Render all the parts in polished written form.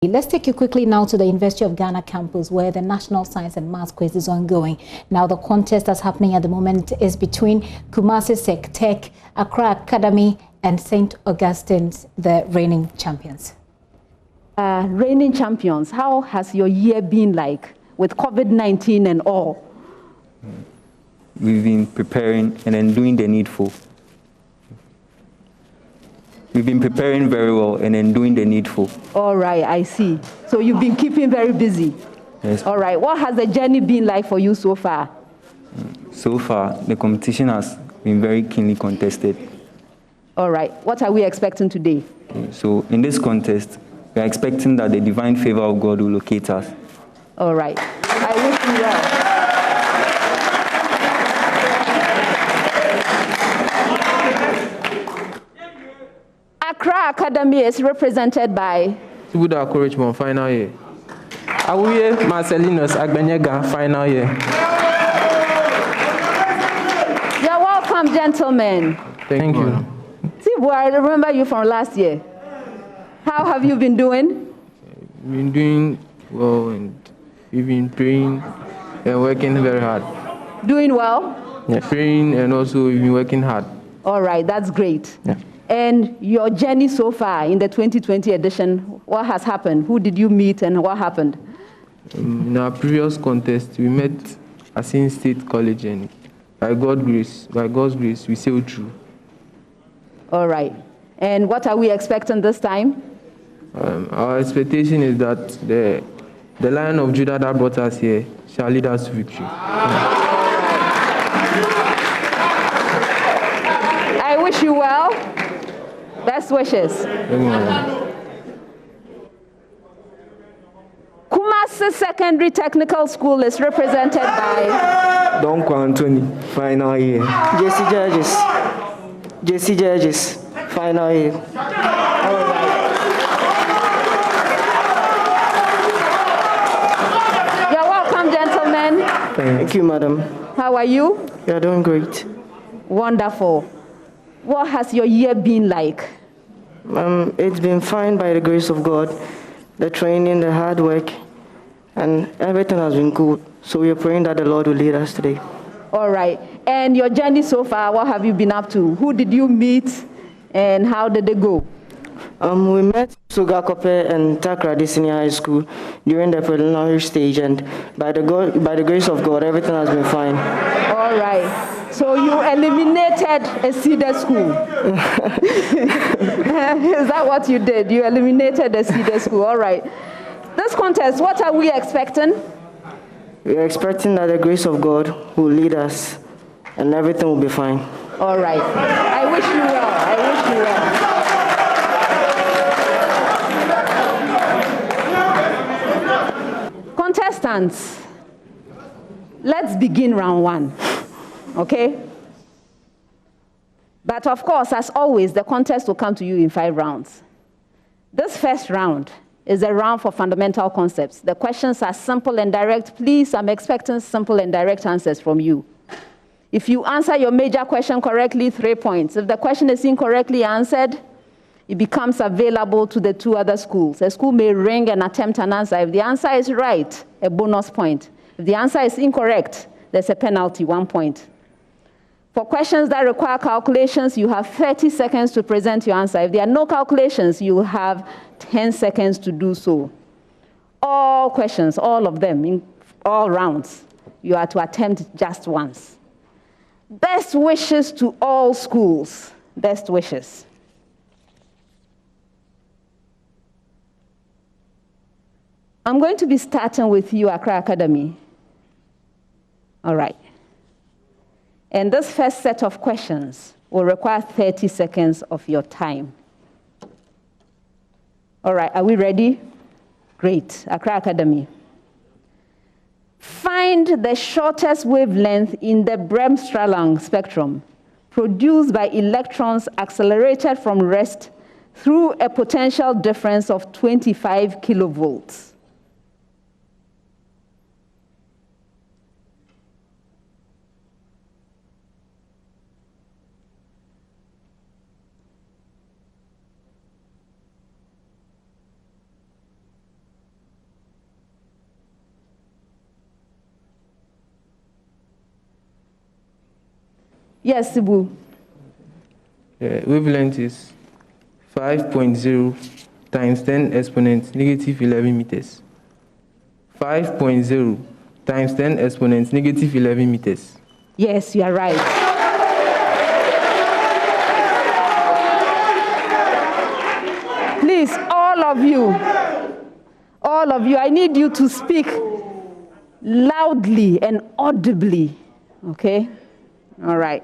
Let's take you quickly now to the University of Ghana campus where the National Science and Maths quiz is ongoing. Now the contest that's happening at the moment is between Kumasi Tech, Accra Academy and St. Augustine's, the reigning champions. Reigning champions, how has your year been like with COVID-19 and all? We've been preparing and then doing the needful. We've been preparing very well and then doing the needful. All right, I see. So you've been keeping very busy. Yes. All right, what has the journey been like for you so far? So far, the competition has been very keenly contested. All right, what are we expecting today? So in this contest, we are expecting that the divine favor of God will locate us. All right, I wish you well. Accra Academy is represented by Buddha Encouragement, final year. Awuye Marcelinus Agbenyega, final year. You're welcome, gentlemen. Thank you. Tibu, I remember you from last year. How have you been doing? We've been doing well and we've been praying and working very hard. Doing well? Yeah, praying and also we've been working hard. All right, that's great. Yeah. And your journey so far in the 2020 edition, what has happened? Who did you meet and what happened? In our previous contest, we met at Asin State College and by God's grace, we sailed through. All right. And what are we expecting this time? Our expectation is that the Lion of Judah that brought us here shall lead us to victory. I wish you well. Best wishes. Kumasi Secondary Technical School is represented by Don Anthony, final year. JC Judges, final year. You're welcome, gentlemen. Thank you, madam. How are you? You're doing great. Wonderful. What has your year been like? It's been fine by the grace of God. The training, the hard work, and everything has been good. So we are praying that the Lord will lead us today. All right. And your journey so far, what have you been up to? Who did you meet and how did it go? We met Suga Kope and Takra Senior High School during the preliminary stage, and by the grace of God, everything has been fine. All right. So you eliminated a cedar school. Is that what you did? You eliminated a cedar school. All right. This contest, what are we expecting? We are expecting that the grace of God will lead us and everything will be fine. All right. I wish you well. I wish you well. Contestants, let's begin round one. Okay? But of course, as always, the contest will come to you in 5 rounds. This first round is a round for fundamental concepts. The questions are simple and direct. Please, I'm expecting simple and direct answers from you. If you answer your major question correctly, 3 points. If the question is incorrectly answered, it becomes available to the 2 other schools. A school may ring and attempt an answer. If the answer is right, a bonus point. If the answer is incorrect, there's a penalty, 1 point. For questions that require calculations, you have 30 seconds to present your answer. If there are no calculations, you have 10 seconds to do so. All questions, all of them, in all rounds, you are to attempt just once. Best wishes to all schools. Best wishes. I'm going to be starting with you, Accra Academy. All right. And this first set of questions will require 30 seconds of your time. All right, are we ready? Great. Accra Academy. Find the shortest wavelength in the Bremsstrahlung spectrum produced by electrons accelerated from rest through a potential difference of 25 kilovolts. Yes, Sibu. Wavelength is 5.0 times 10 exponent negative 11 meters. 5.0 times 10 exponent negative 11 meters. Yes, you are right. Please, all of you, I need you to speak loudly and audibly, okay? All right.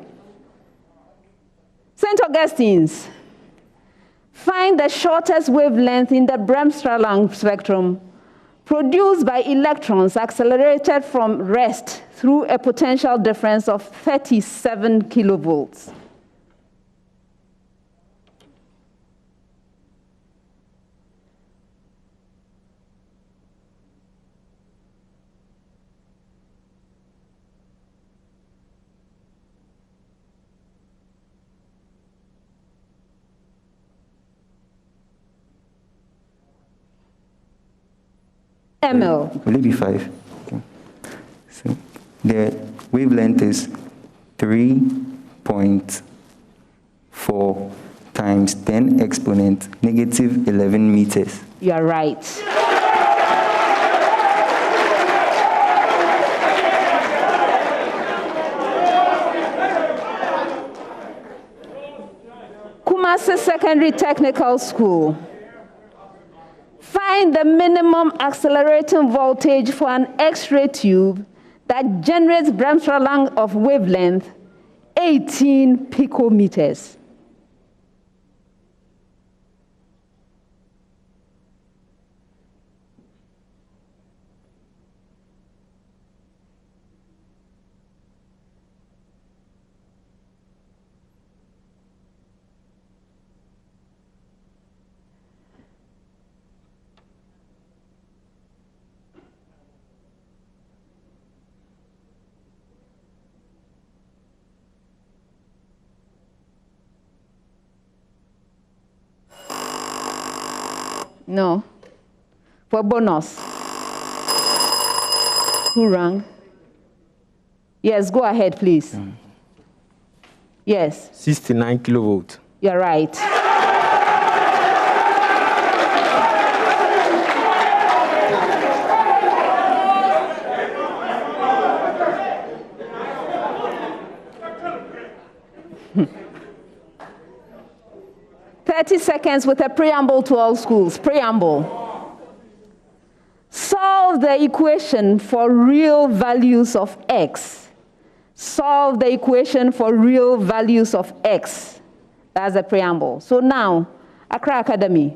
St. Augustine's, find the shortest wavelength in the Bremsstrahlung spectrum produced by electrons accelerated from rest through a potential difference of 37 kilovolts. ML. Will it be 5? Okay. So the wavelength is 3.4 times 10 exponent negative 11 meters. You are right. Kumasi Secondary Technical School. Find the minimum accelerating voltage for an X-ray tube that generates Bremsstrahlung of wavelength 18 picometers. No. For bonus. Who rang? Yes, go ahead, please. Yes. 69 kilovolt. You're right. Hmm. 30 seconds with a preamble to all schools. Preamble. Solve the equation for real values of x. Solve the equation for real values of x. That's the preamble. So now, Accra Academy.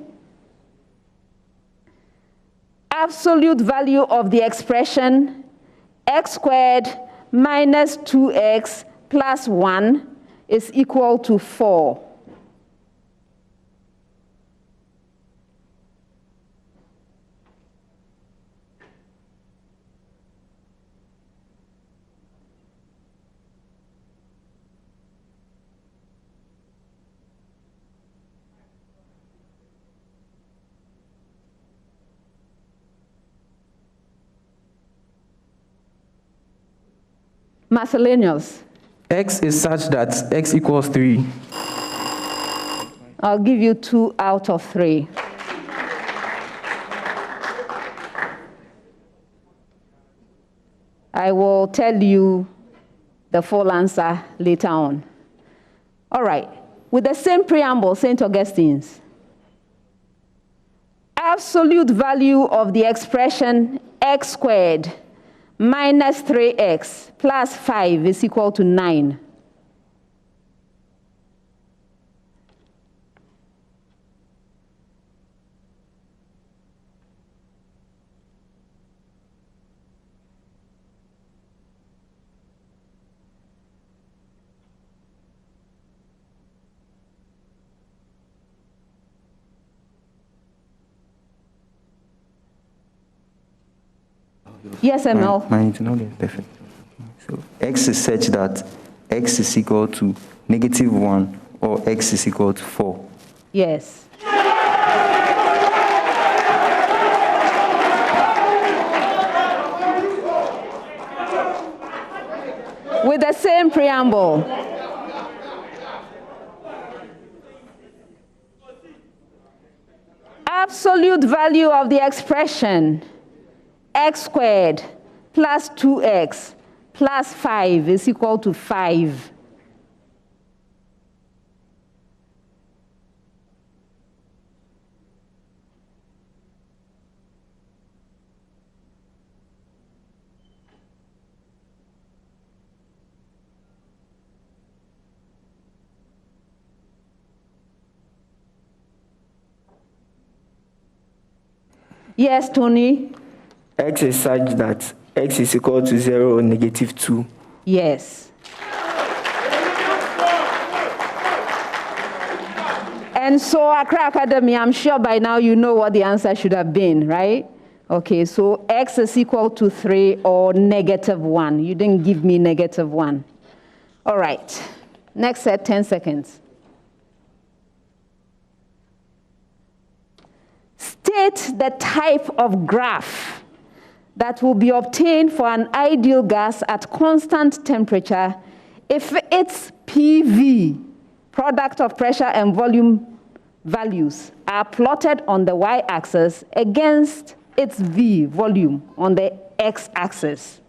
Absolute value of the expression x squared minus 2x plus 1 is equal to 4. Miscellaneous. X is such that x equals 3. I'll give you 2 out of 3. I will tell you the full answer later on. All right. With the same preamble, St. Augustine's. Absolute value of the expression x squared minus 3x plus 5 is equal to 9. Yes, ML. Mine is not perfect. So x is such that x is equal to negative 1 or x is equal to 4. Yes. With the same preamble, absolute value of the expression x squared plus 2x plus 5 is equal to 5. Yes, Tony? X is such that x is equal to 0 or negative 2. Yes. And so, Accra Academy, I'm sure by now you know what the answer should have been, right? Okay, so x is equal to 3 or negative 1. You didn't give me negative 1. All right. Next set, 10 seconds. State the type of graph that will be obtained for an ideal gas at constant temperature if its PV, product of pressure and volume values, are plotted on the y-axis against its V, volume, on the x-axis.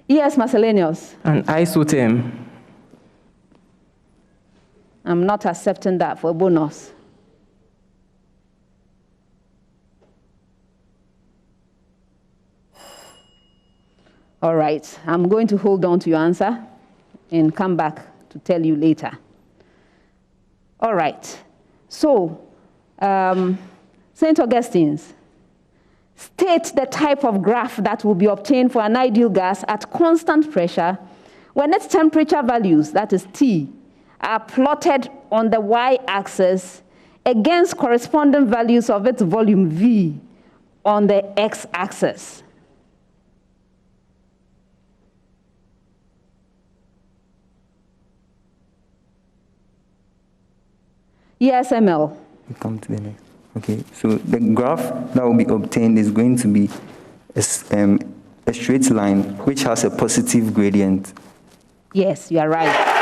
Yes, miscellaneous. An isotherm. I'm not accepting that for a bonus. All right, I'm going to hold on to your answer and come back to tell you later. All right, so St. Augustine's. State the type of graph that will be obtained for an ideal gas at constant pressure when its temperature values, that is T, are plotted on the y-axis against corresponding values of its volume V on the x-axis. Yes, ML. We come to the next. Okay, so the graph that will be obtained is going to be a straight line which has a positive gradient. Yes, you are right.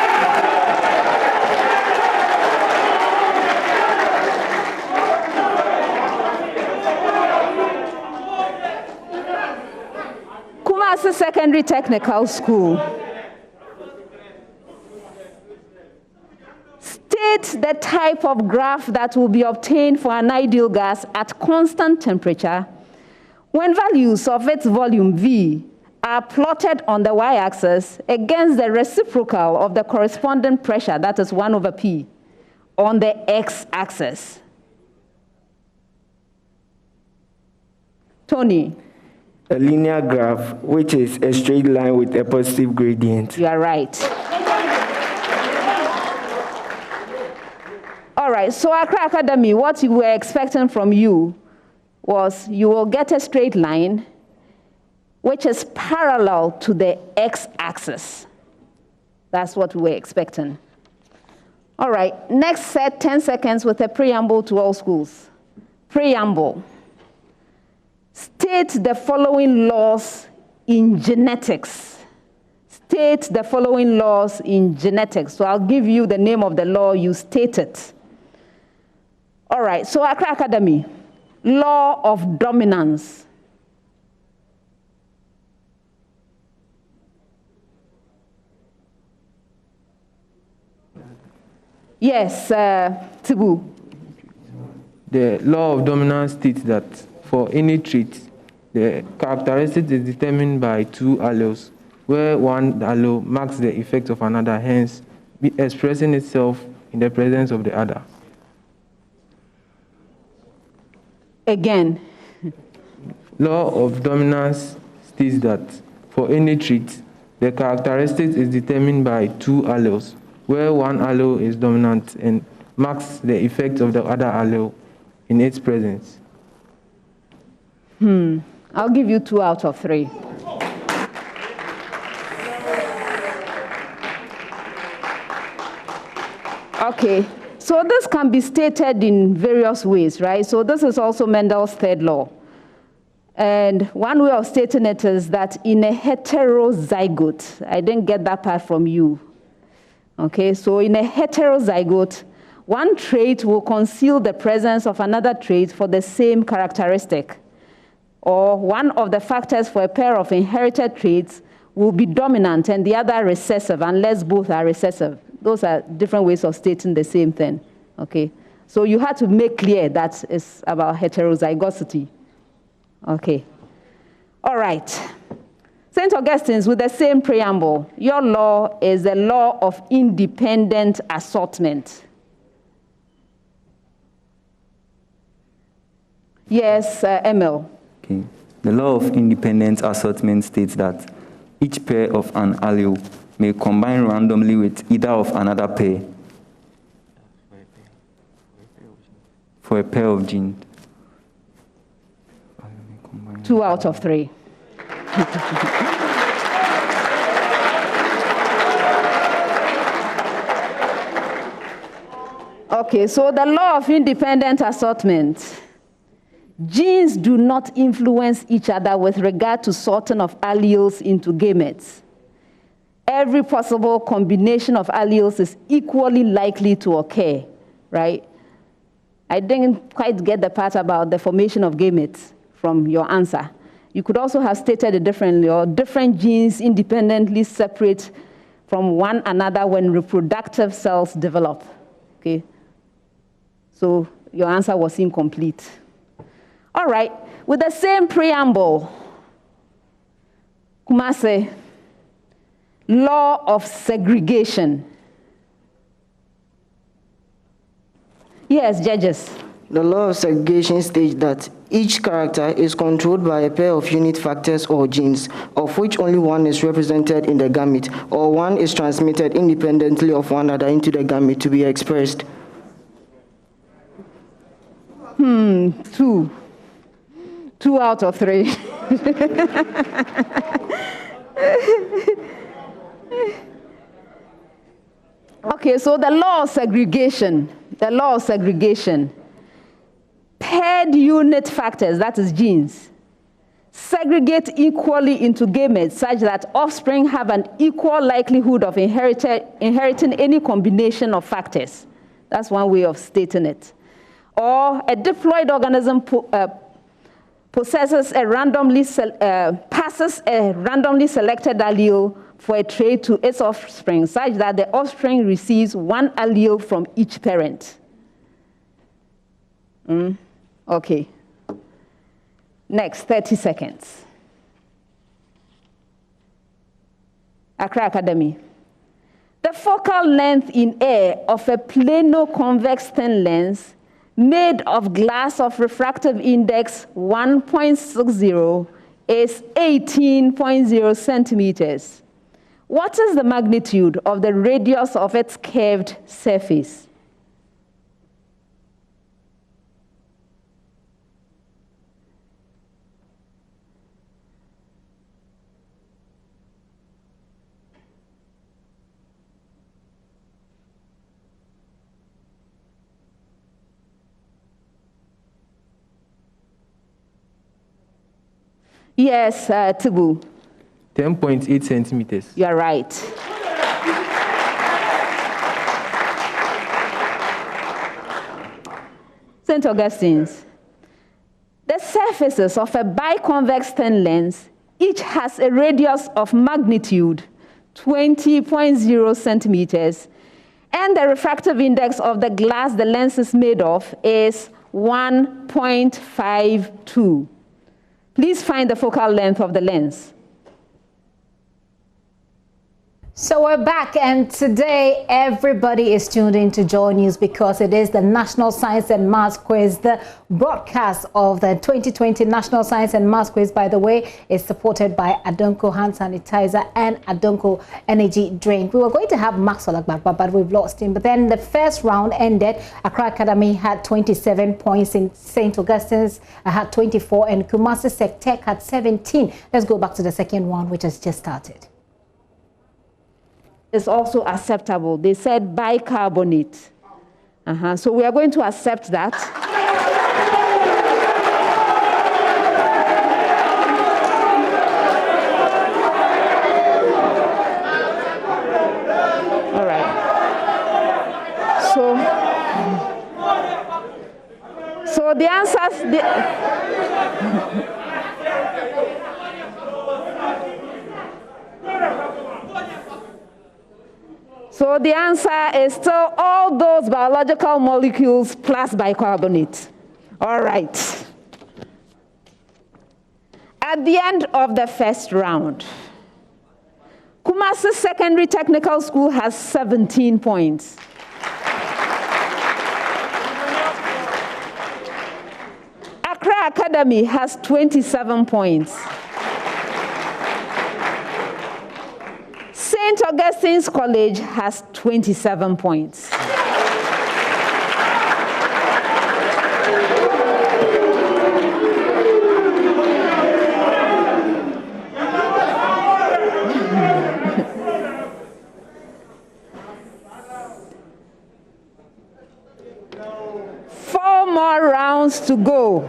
Kumasi Secondary Technical School. State the type of graph that will be obtained for an ideal gas at constant temperature when values of its volume V are plotted on the y-axis against the reciprocal of the corresponding pressure, that is 1 over P, on the x-axis. Tony? A linear graph, which is a straight line with a positive gradient. You are right. All right, so Accra Academy, what we were expecting from you was you will get a straight line which is parallel to the x-axis. That's what we were expecting. All right, next set, 10 seconds with a preamble to all schools. Preamble. State the following laws in genetics. State the following laws in genetics. So I'll give you the name of the law, you state it. All right, so Accra Academy, law of dominance. Yes, Tibu. The law of dominance states that for any trait, the characteristic is determined by two alleles, where one allele marks the effect of another, hence expressing itself in the presence of the other. Again. Law of dominance states that for any trait, the characteristic is determined by two alleles, where one allele is dominant and marks the effect of the other allele in its presence. I'll give you 2 out of 3. Okay, so this can be stated in various ways, right? So this is also Mendel's third law. And one way of stating it is that in a heterozygote, I didn't get that part from you, Okay, so in a heterozygote, one trait will conceal the presence of another trait for the same characteristic. Or one of the factors for a pair of inherited traits will be dominant and the other recessive unless both are recessive. Those are different ways of stating the same thing. Okay, so you have to make clear that it's about heterozygosity. Okay, all right. St. Augustine's with the same preamble, your law is the law of independent assortment. Yes, Emil. Okay. The law of independent assortment states that each pair of an allele may combine randomly with either of another pair for a pair of genes. 2 out of 3. Okay, so the law of independent assortment. Genes do not influence each other with regard to sorting of alleles into gametes. Every possible combination of alleles is equally likely to occur, right? I didn't quite get the part about the formation of gametes from your answer. You could also have stated it differently, or different genes independently separate from one another when reproductive cells develop, okay? So your answer was incomplete. All right, with the same preamble, Kumasi, law of segregation. Yes, judges. The law of segregation states that each character is controlled by a pair of unit factors or genes, of which only one is represented in the gamete, or one is transmitted independently of one another into the gamete to be expressed. 2 out of 3. Okay, so the law of segregation. Paired unit factors, that is genes, segregate equally into gametes such that offspring have an equal likelihood of inheriting any combination of factors. That's one way of stating it. Or a diploid organism passes a randomly selected allele for a trait to its offspring, such that the offspring receives one allele from each parent. Okay. Next, 30 seconds. Accra Academy. The focal length in air of a plano-convex thin lens made of glass of refractive index 1.60 is 18.0 centimeters. What is the magnitude of the radius of its curved surface? Yes, Tibu. 10.8 centimeters. You are right. St. Augustine's. The surfaces of a biconvex thin lens each has a radius of magnitude 20.0 centimeters, and the refractive index of the glass the lens is made of is 1.52. Please find the focal length of the lens. So we're back, and today everybody is tuned into JoyNews because it is the National Science and Maths Quiz. The broadcast of the 2020 National Science and Maths Quiz, by the way, is supported by Adonko Hand Sanitizer and Adonko Energy Drink. We were going to have Maxwell Agbagba, but we've lost him. But then the first round ended. Accra Academy had 27 points, in St. Augustine's had 24, and Kumasi Tech had 17. Let's go back to the second one, which has just started. Is also acceptable. They said bicarbonate. So we are going to accept that. All right. So the answers... So the answer is still all those biological molecules plus bicarbonate. All right. At the end of the first round, Kumasi Secondary Technical School has 17 points. Accra Academy has 27 points. St. Augustine's College has 27 points. Four more rounds to go.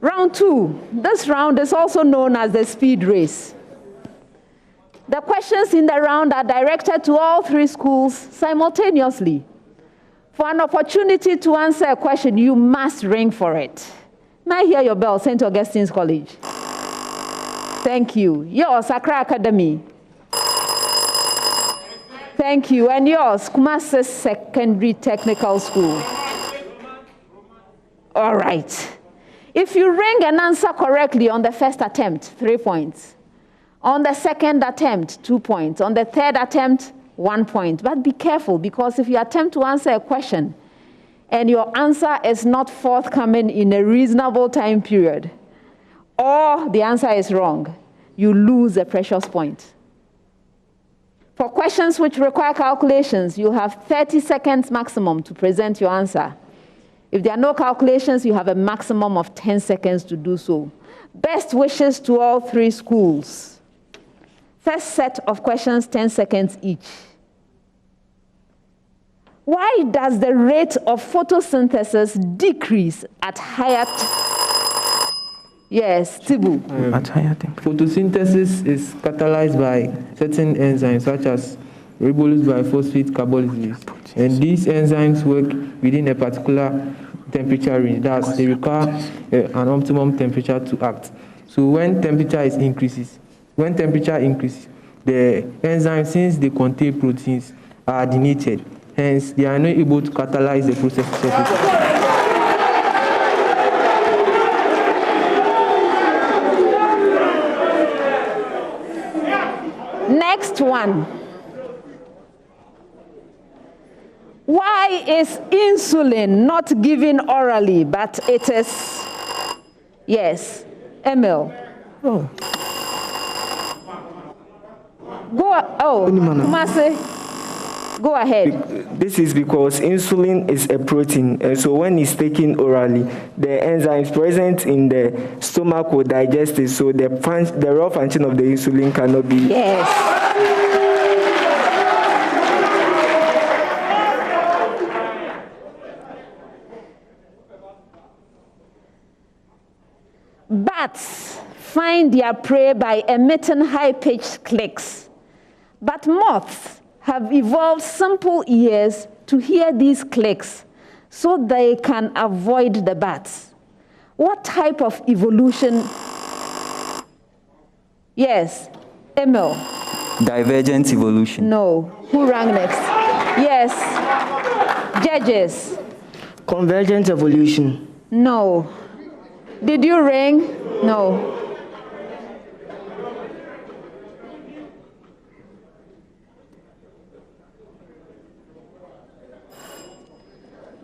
Round 2. This round is also known as the speed race. The questions in the round are directed to all 3 schools simultaneously. For an opportunity to answer a question, you must ring for it. May I hear your bell, St. Augustine's College? Thank you. Yours, Accra Academy. Thank you. And yours, Kumasi Secondary Technical School. All right. If you ring and answer correctly on the first attempt, 3 points. On the second attempt, 2 points. On the third attempt, 1 point. But be careful, because if you attempt to answer a question and your answer is not forthcoming in a reasonable time period, or the answer is wrong, you lose a precious point. For questions which require calculations, you have 30 seconds maximum to present your answer. If there are no calculations, you have a maximum of 10 seconds to do so. Best wishes to all 3 schools. First set of questions, 10 seconds each. Why does the rate of photosynthesis decrease at higher... Yes, Tibu. At higher temperature. Photosynthesis is catalyzed by certain enzymes such as ribose biphosphate carboxylase. And these enzymes work within a particular temperature range. Thus, they require an optimum temperature to act. So when temperature increases, the enzymes, since they contain proteins, are denatured. Hence, they are not able to catalyze the process of Next one. Why is insulin not given orally, but it is... Yes, Emil. Oh. Kumasi, go ahead. This is because insulin is a protein, and so when it's taken orally, the enzymes present in the stomach will digest it, so the raw function of the insulin cannot be... Yes. Bats find their prey by emitting high-pitched clicks, but moths have evolved simple ears to hear these clicks so they can avoid the bats. What type of evolution? Yes, Emil. Divergent evolution. No. Who rang next? Yes. Judges. Convergent evolution. No. Did you ring? No.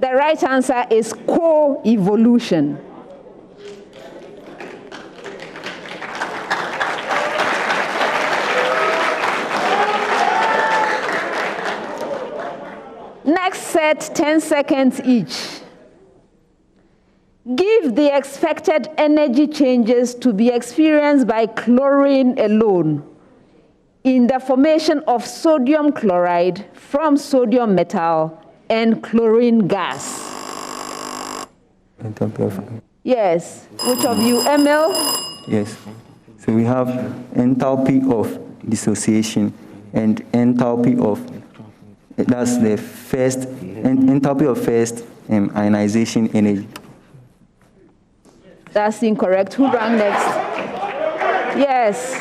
The right answer is co-evolution. Next set, 10 seconds each. Give the expected energy changes to be experienced by chlorine alone in the formation of sodium chloride from sodium metal and chlorine gas. Yes. Which of you, Emil? Yes. So we have enthalpy of dissociation and enthalpy of, that's the first, enthalpy of first ionization energy. That's incorrect. Who rang next? Yes.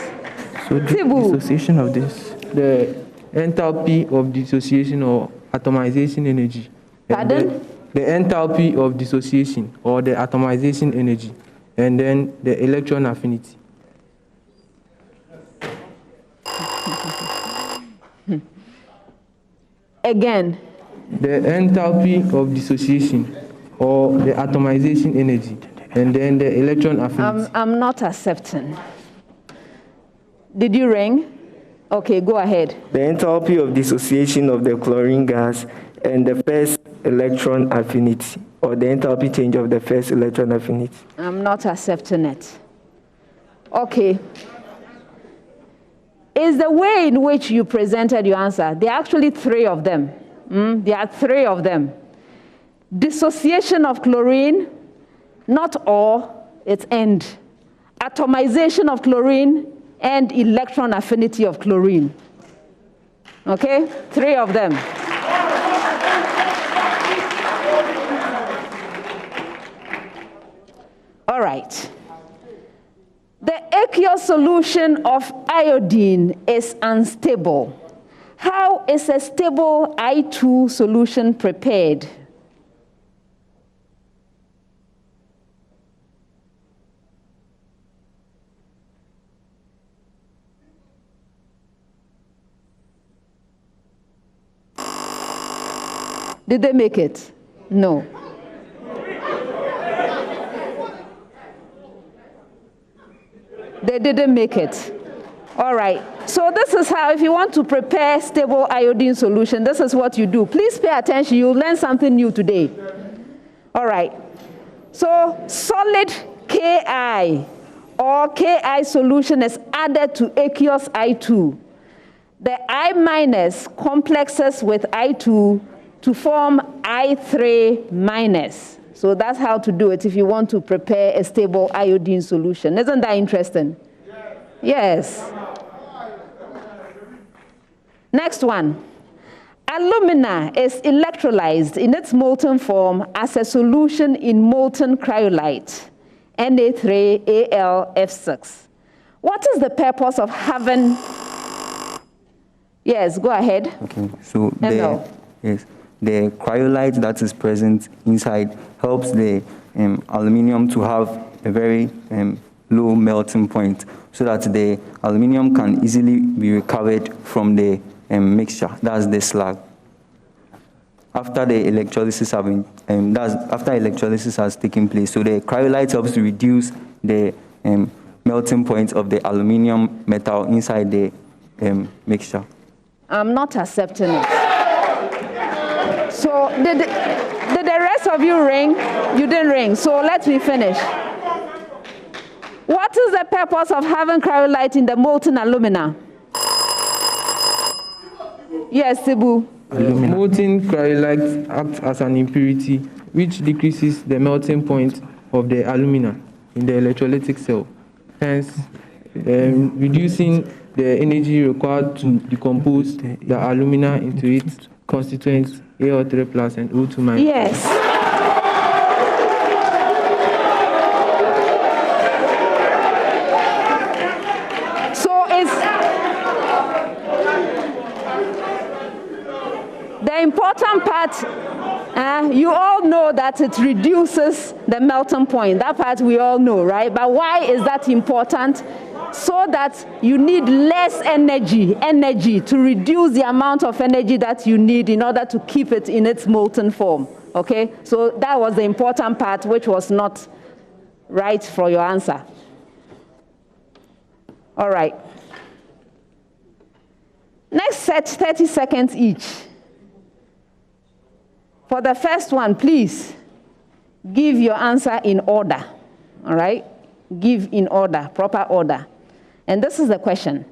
So the dissociation of this, the enthalpy of dissociation or atomization energy. Pardon? The enthalpy of dissociation or the atomization energy, and then the electron affinity. Again. The enthalpy of dissociation or the atomization energy, and then the electron affinity. I'm not accepting. Did you ring? Okay, go ahead. The enthalpy of dissociation of the chlorine gas and the first electron affinity, or the enthalpy change of the first electron affinity. I'm not accepting it. Okay. Is the way in which you presented your answer, there are actually three of them. There are three of them. Dissociation of chlorine, not or, it's and. Atomization of chlorine, and electron affinity of chlorine. Okay? Three of them. All right. The aqueous solution of iodine is unstable. How is a stable I2 solution prepared? Did they make it? No. They didn't make it. All right. So this is how, if you want to prepare stable iodine solution, this is what you do. Please pay attention. You'll learn something new today. All right. So solid Ki or Ki solution is added to aqueous I2. The I minus complexes with I2 to form I3 minus. So that's how to do it if you want to prepare a stable iodine solution. Isn't that interesting? Yes. Next one. Alumina is electrolyzed in its molten form as a solution in molten cryolite, Na3Al F6. What is the purpose of having... Yes, go ahead. Okay, so the cryolite that is present inside helps the aluminium to have a very low melting point so that the aluminium can easily be recovered from the mixture. That's the slag. After the electrolysis after electrolysis has taken place, so the cryolite helps to reduce the melting point of the aluminium metal inside the mixture. I'm not accepting it. So did the rest of you ring? You didn't ring. So let me finish. What is the purpose of having cryolite in the molten alumina? Yes, Sibu. Molten cryolite acts as an impurity which decreases the melting point of the alumina in the electrolytic cell, hence reducing the energy required to decompose the alumina into its constituents Al3 plus and O2 minus. Yes. So it's the important part. You all know that it reduces the melting point. That part we all know, right? But why is that important? So that you need less energy to reduce the amount of energy that you need in order to keep it in its molten form, okay? So that was the important part, which was not right for your answer. All right. Next set, 30 seconds each. For the first one, please give your answer in order, all right? Give in order, proper order. And this is the question.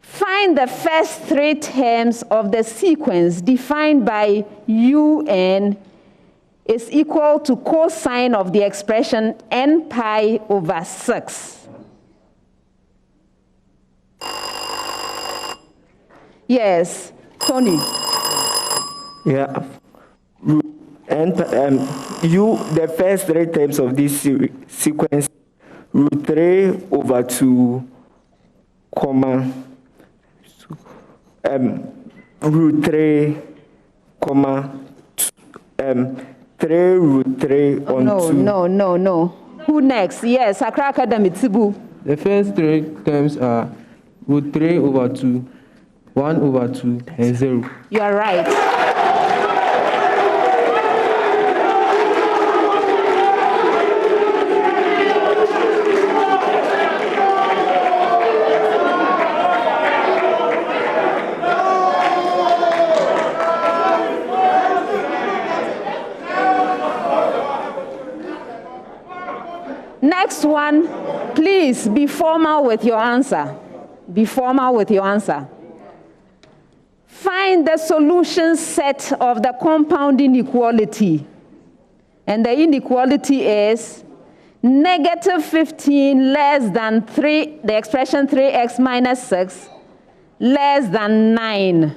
Find the first three terms of the sequence defined by UN is equal to cosine of the expression n pi over 6. Yes, Tony. Yeah. the first three terms of this sequence, root 3 over 2, comma, root 3, comma, 3 root 3 on 2. No. Who next? Yes, Accra Academy, Tibu. The first three terms are root 3 over 2, 1 over 2, and 0. You are right. Next one, please be formal with your answer. Be formal with your answer. Find the solution set of the compound inequality. And the inequality is -15 less than 3, the expression 3x minus 6, less than 9.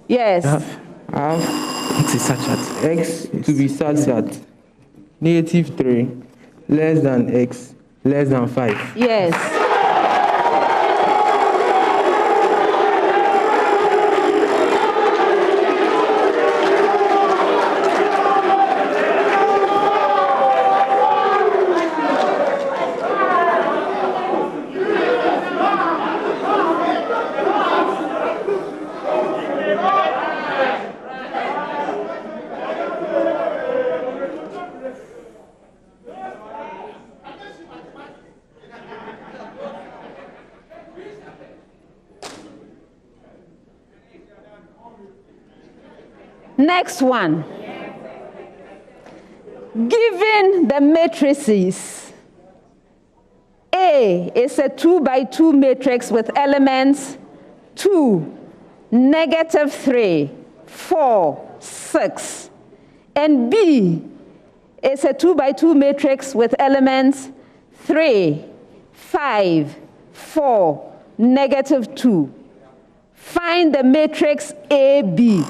Yes. X is such that x to be such that -3 less than x less than 5. Yes. Next one. Given the matrices, A is a 2 by 2 matrix with elements 2, -3, 4, 6. And B is a 2 by 2 matrix with elements 3, 5, 4, -2. Find the matrix AB.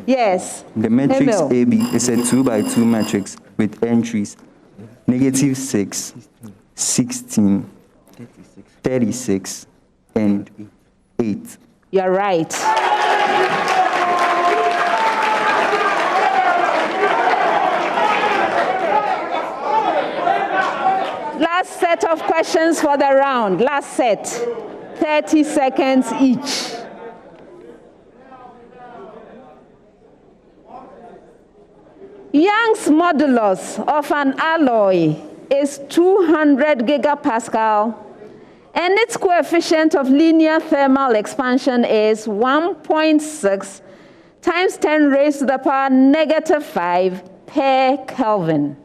Yes. The matrix AB is a 2 by 2 matrix with entries -6, 16, 36, and 8. You're right. Last set of questions for the round. Last set. 30 seconds each. Young's modulus of an alloy is 200 gigapascal, and its coefficient of linear thermal expansion is 1.6 times 10 raised to the power -5 per Kelvin.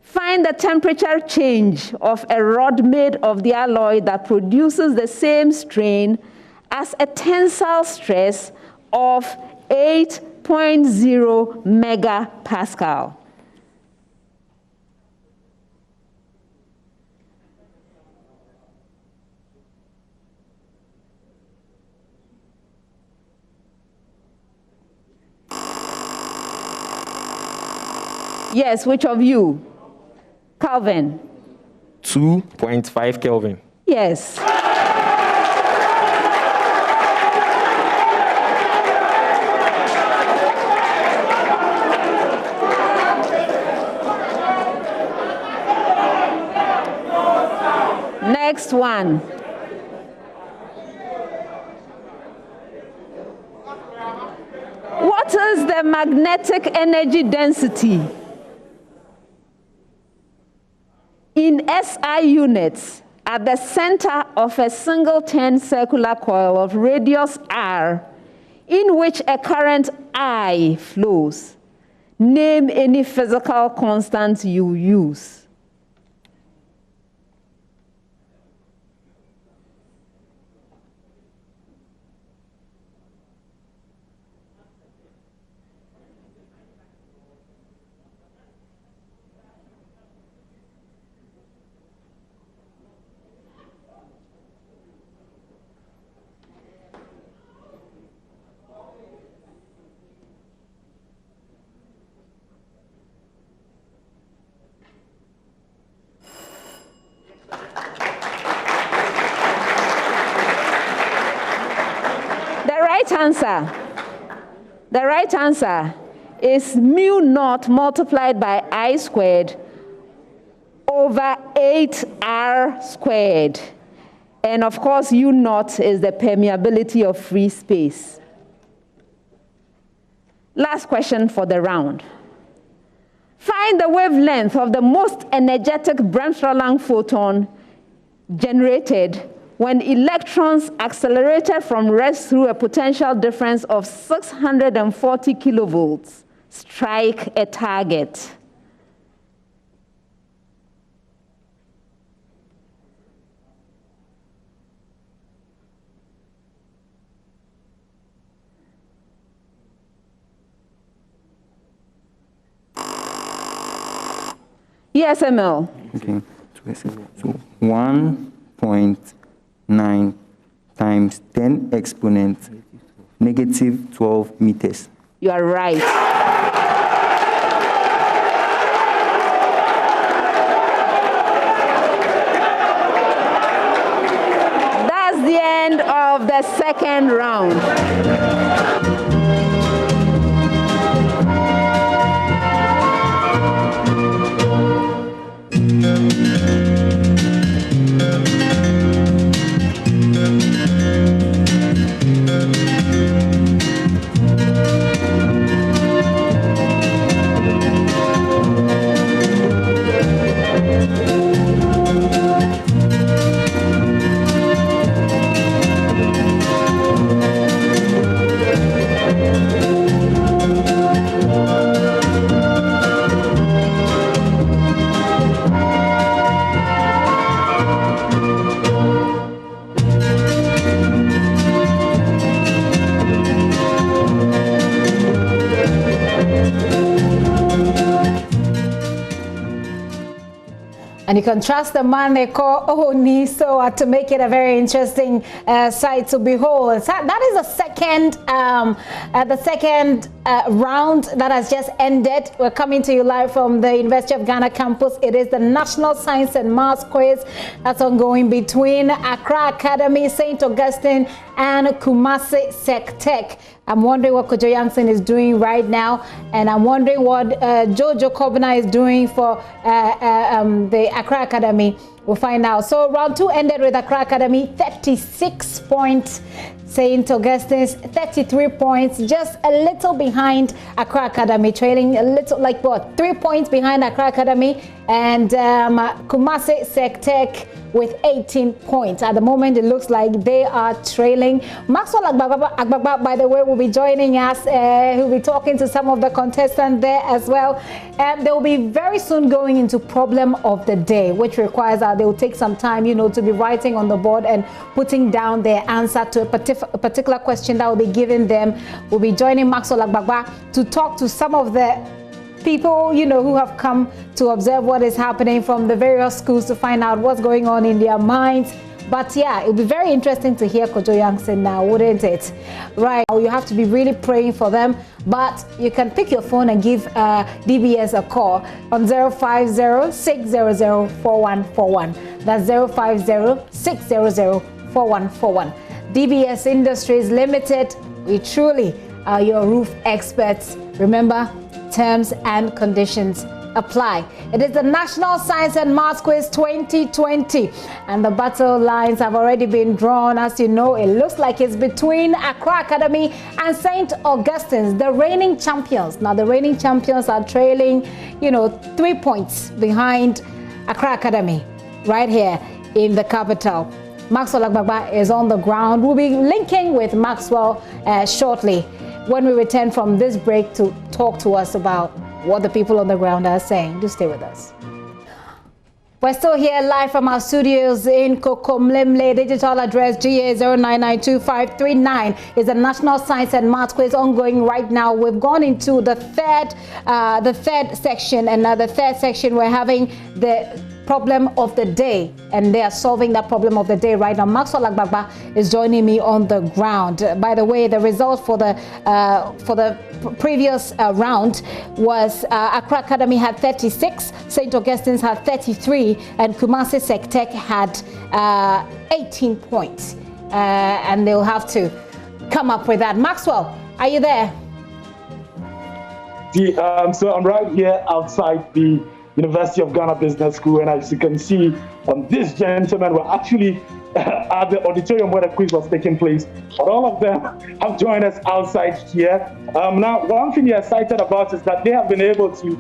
Find the temperature change of a rod made of the alloy that produces the same strain as a tensile stress of 8.0 megapascal. Yes, which of you? Kelvin. 2.5 Kelvin. Yes. Next one. What is the magnetic energy density in SI units at the center of a singleton circular coil of radius r in which a current I flows? Name any physical constant you use. right answer is mu naught multiplied by I squared over 8R squared. And of course, U naught is the permeability of free space. Last question for the round. Find the wavelength of the most energetic Bremsstrahlung photon generated when electrons accelerated from rest through a potential difference of 640 kilovolts strike a target. Yes, ML. Okay, so 1.9 times 10 exponent negative 12 meters. You are right. That's the end of the second round. And you can trust the man they call Oniso to make it a very interesting sight to behold. So that is the second round that has just ended. We're coming to you live from the University of Ghana campus. It is the National Science and Maths Quiz that's ongoing between Accra Academy, St. Augustine, and Kumasi SecTech. I'm wondering what Kojo Yankson is doing right now, and I'm wondering what Jojo Kobina is doing for the Accra Academy. We'll find out. So round 2 ended with Accra Academy 36 points, St. Augustine's 33 points, just a little behind Accra Academy, trailing a little, like what, 3 points behind Accra Academy, and Kumasi SecTech with 18 points. At the moment, it looks like they are trailing. Maxwell Agbagba, by the way, will be joining us. He'll be talking to some of the contestants there as well. And they will be very soon going into problem of the day, which requires that they will take some time, you know, to be writing on the board and putting down their answer to a particular question that will be given them. We'll be joining Maxwell Agbagba to talk to some of the people, you know, who have come to observe what is happening from the various schools to find out what's going on in their minds. But yeah, it'll be very interesting to hear Kojo Yankson now, wouldn't it? Right, you have to be really praying for them, but you can pick your phone and give DBS a call on 050-600-4141. That's 050-600-4141. DBS Industries Limited, we truly are your roof experts. Remember, terms and conditions apply. It is the National Science and Maths Quiz 2020, and the battle lines have already been drawn. As you know, it looks like it's between Accra Academy and St. Augustine's, the reigning champions. Now, the reigning champions are trailing, you know, 3 points behind Accra Academy right here in the capital. Maxwell Agbagba is on the ground. We'll be linking with Maxwell shortly when we return from this break to talk to us about what the people on the ground are saying. Do stay with us. We're still here live from our studios in Kokomlemle. Digital address GA09925539 is the National Science and Maths Quiz ongoing right now. We've gone into the third section, and now the third section we're having the problem of the day, and they are solving that problem of the day right now. Maxwell Agbagba is joining me on the ground. By the way, the result for the previous round was Accra Academy had 36, St. Augustine's had 33, and Kumasi SecTech had 18 points. And they'll have to come up with that. Maxwell, are you there? So I'm right here outside the University of Ghana Business School, and as you can see, these gentlemen were actually at the auditorium where the quiz was taking place, but all of them have joined us outside here. Now, one thing they're excited about is that they have been able to,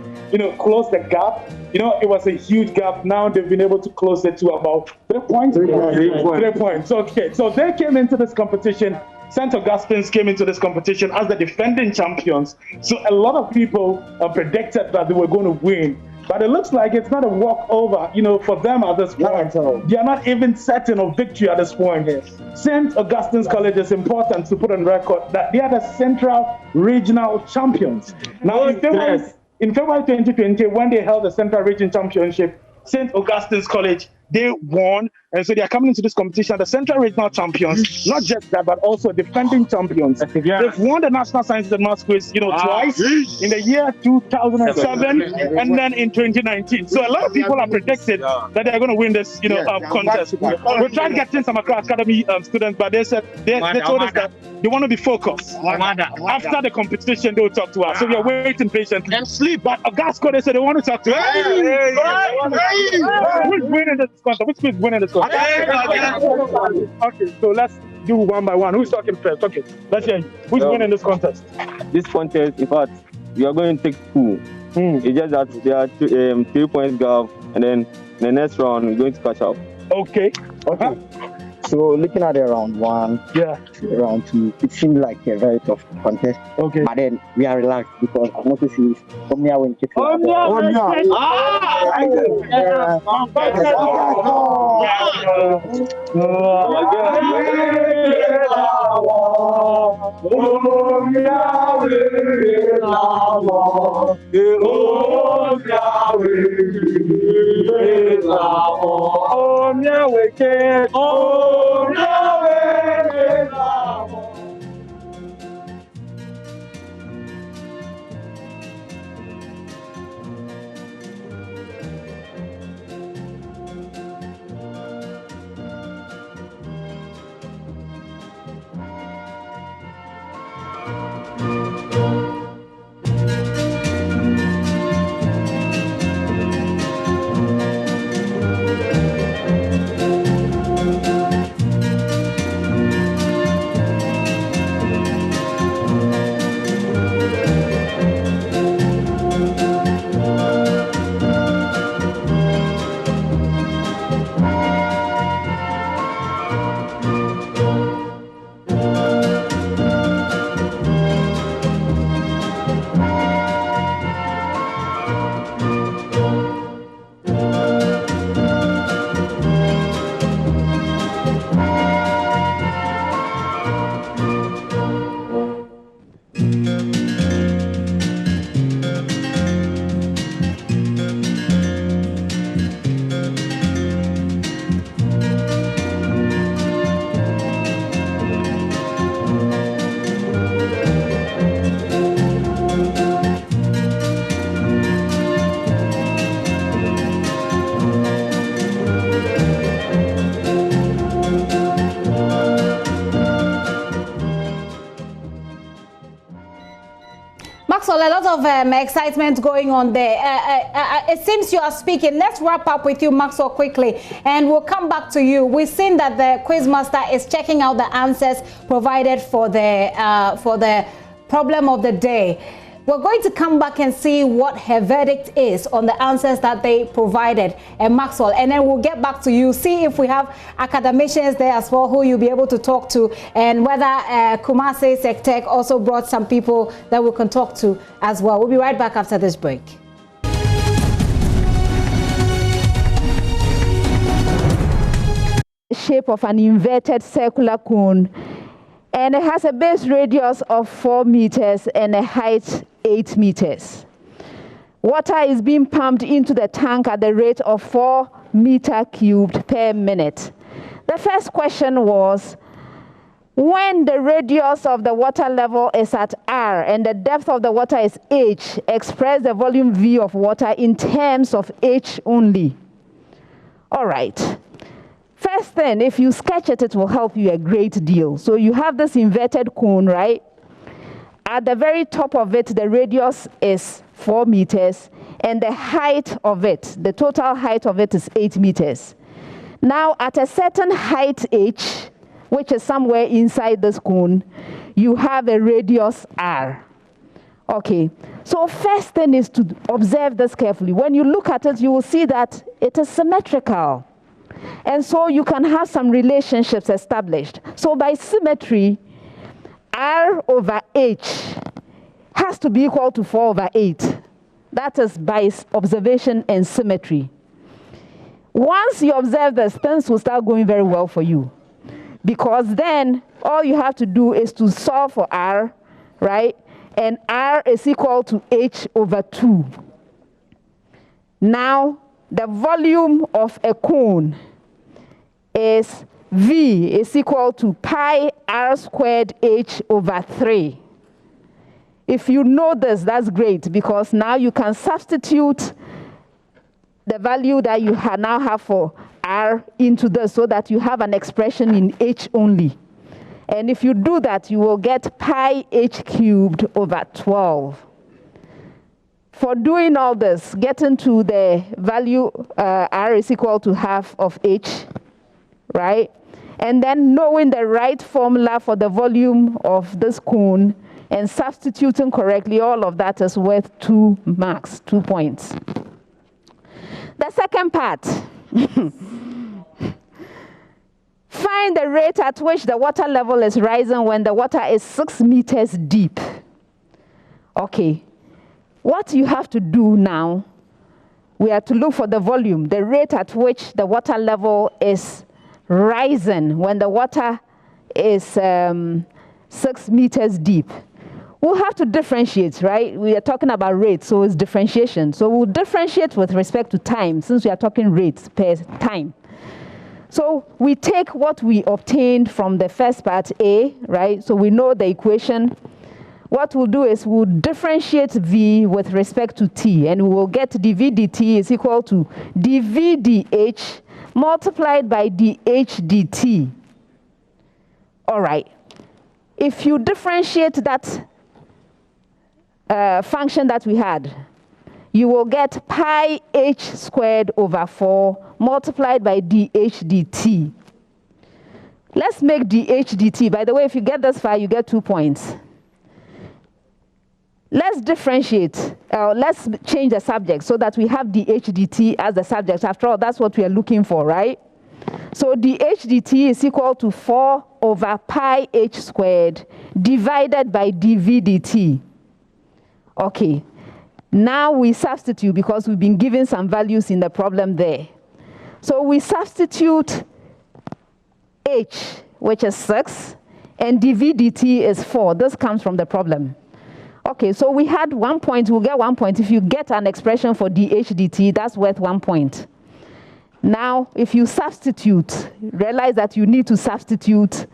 close the gap. It was a huge gap. Now they've been able to close it to about 3 points. 3 points. Okay, so they came into this competition. St. Augustine's came into this competition as the defending champions. So a lot of people predicted that they were going to win. But it looks like it's not a walkover, for them at this point. They are not even certain of victory at this point. St. Augustine's College is important to put on record that they are the Central Regional Champions. Now, in February 2020, when they held the Central Region Championship, St. Augustine's College, they won, and so they are coming into this competition, the Central Regional Champions, not just that, but also defending champions. They've won the National Sciences and Maths quiz, twice, in the year 2007 and then in 2019. So a lot of people are predicted that they're going to win this, contest. We're trying to get in some Accra Academy students, but they said they told us that they want to be focused. After the competition, they'll talk to us. So we are waiting patiently. And sleep. But Augusto, they said they want to talk to us. Who's winning this contest? Which is winning this contest? Okay, so let's do one by one. Who's talking first? Okay, let's hear you. Who's winning this contest? This contest, in fact, we are going to take 2. It's just that there are 3 points gap, and then the next round we're going to catch up. Okay. So looking at the round 1, round 2, it seemed like a very tough contest. Okay. But then we are relaxed because I'm not seeing Omnia when kids. Maxwell, a lot of excitement going on there. It seems you are speaking. Let's wrap up with you, Maxwell, quickly, and we'll come back to you. We've seen that the quizmaster is checking out the answers provided for the problem of the day. We're going to come back and see what her verdict is on the answers that they provided, Maxwell, and then we'll get back to you, see if we have academicians there as well who you'll be able to talk to, and whether Kumasi SecTech also brought some people that we can talk to as well. We'll be right back after this break. Shape of an inverted circular cone, and it has a base radius of 4 meters and a height 8 meters. Water is being pumped into the tank at the rate of 4 meters cubed per minute. The first question was, when the radius of the water level is at R and the depth of the water is H, express the volume V of water in terms of H only. All right. first thing, if you sketch it, it will help you a great deal. So you have this inverted cone, right? At the very top of it, the radius is 4 meters, and the height of it, the total height of it is 8 meters. Now, at a certain height h, which is somewhere inside this cone, you have a radius r. Okay, so first thing is to observe this carefully. When you look at it, you will see that it is symmetrical. And so you can have some relationships established. So by symmetry, r over h has to be equal to 4 over 8. That is by observation and symmetry. Once you observe this, things will start going very well for you. Because then all you have to do is to solve for r, right? And r is equal to h over 2. Now, the volume of a cone is V is equal to pi r squared h over 3. If you know this, that's great, because now you can substitute the value that you now have for r into this so that you have an expression in h only. And if you do that, you will get pi h cubed over 12. For doing all this, getting to the value r is equal to half of h, right? And then knowing the right formula for the volume of this cone and substituting correctly, all of that is worth 2 marks, 2 points. The second part. Find the rate at which the water level is rising when the water is 6 meters deep. Okay. What you have to do now, we have to look for the volume, the rate at which the water level is rising when the water is 6 meters deep. We'll have to differentiate, right? We are talking about rate, so it's differentiation. So we'll differentiate with respect to time, since we are talking rates per time. So we take what we obtained from the first part, A, right? So we know the equation. What we'll do is we'll differentiate V with respect to T, and we will get dV dt is equal to dV dH multiplied by dH dt. All right. If you differentiate that function that we had, you will get pi h squared over 4 multiplied by dH dt. Let's make dH dt. By the way, if you get this far, you get 2 points. Let's differentiate. Let's change the subject so that we have dH dt as the subject. After all, that's what we are looking for, right? So dH dt is equal to 4 over pi h squared divided by dV dt. Okay. Now we substitute because we've been given some values in the problem there. So we substitute h, which is 6, and dV dt is 4. This comes from the problem. Okay, so we had 1 point. We'll get 1 point. If you get an expression for dH dt, that's worth 1 point. Now, if you substitute, realize that you need to substitute,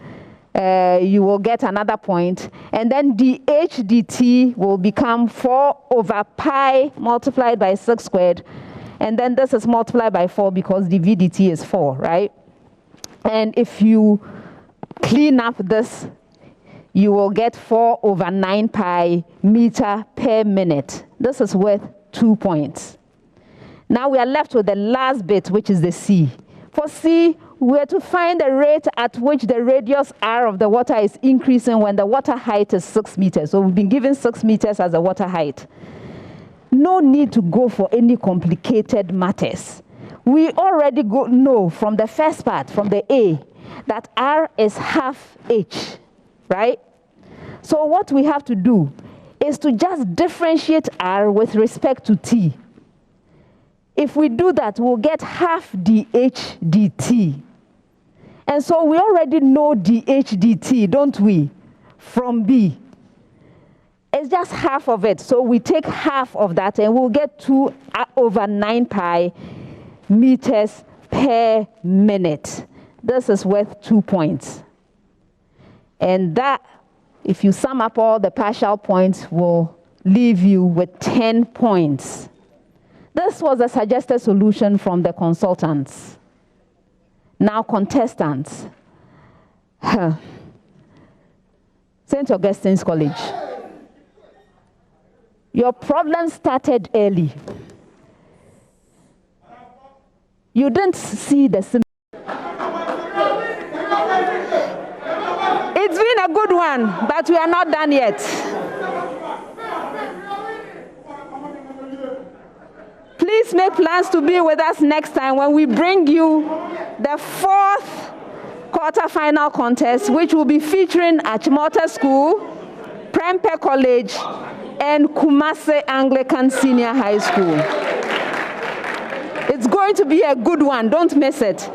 you will get another point. And then dH dt will become 4 over pi multiplied by 6 squared. And then this is multiplied by 4 because dV dt is 4, right? And if you clean up this, you will get 4 over 9 pi meter per minute. This is worth 2 points. Now we are left with the last bit, which is the C. For C, we are to find the rate at which the radius r of the water is increasing when the water height is 6 meters. So we've been given 6 meters as the water height. No need to go for any complicated matters. We already know from the first part, from the A, that r is half h, right? So what we have to do is to just differentiate r with respect to t. If we do that, we'll get half dH dt. And so we already know dH dt, don't we, from B. It's just half of it. So we take half of that, and we'll get 2 over 9 pi meters per minute. This is worth 2 points. And that, if you sum up all the partial points, will leave you with 10 points. This was a suggested solution from the consultants. Now, contestants. St. Augustine's College. Your problem started early. You didn't see the symptoms. It's been a good one, but we are not done yet. Please make plans to be with us next time when we bring you the 4th quarter-final contest, which will be featuring Achimota School, Prempeh College, and Kumasi Anglican Senior High School. It's going to be a good one. Don't miss it.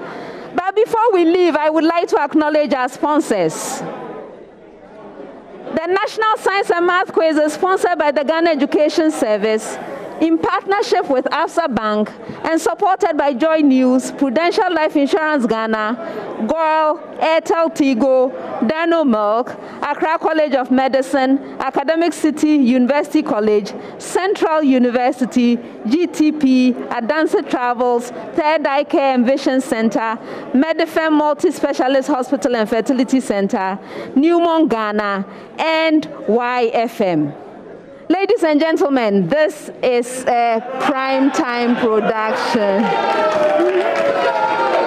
But before we leave, I would like to acknowledge our sponsors. The National Science and Math Quiz is sponsored by the Ghana Education Service in partnership with Absa Bank and supported by JoyNews, Prudential Life Insurance Ghana, GOIL, Airtel Tigo, Dano Milk, Accra College of Medicine, Academic City University College, Central University, GTP, Adanse Travels, Third Eye Care and Vision Center, Medifem Multi-Specialist Hospital and Fertility Center, Newmont Ghana, and YFM. Ladies and gentlemen, this is a prime time production.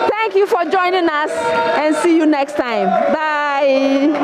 Thank you for joining us and see you next time. Bye.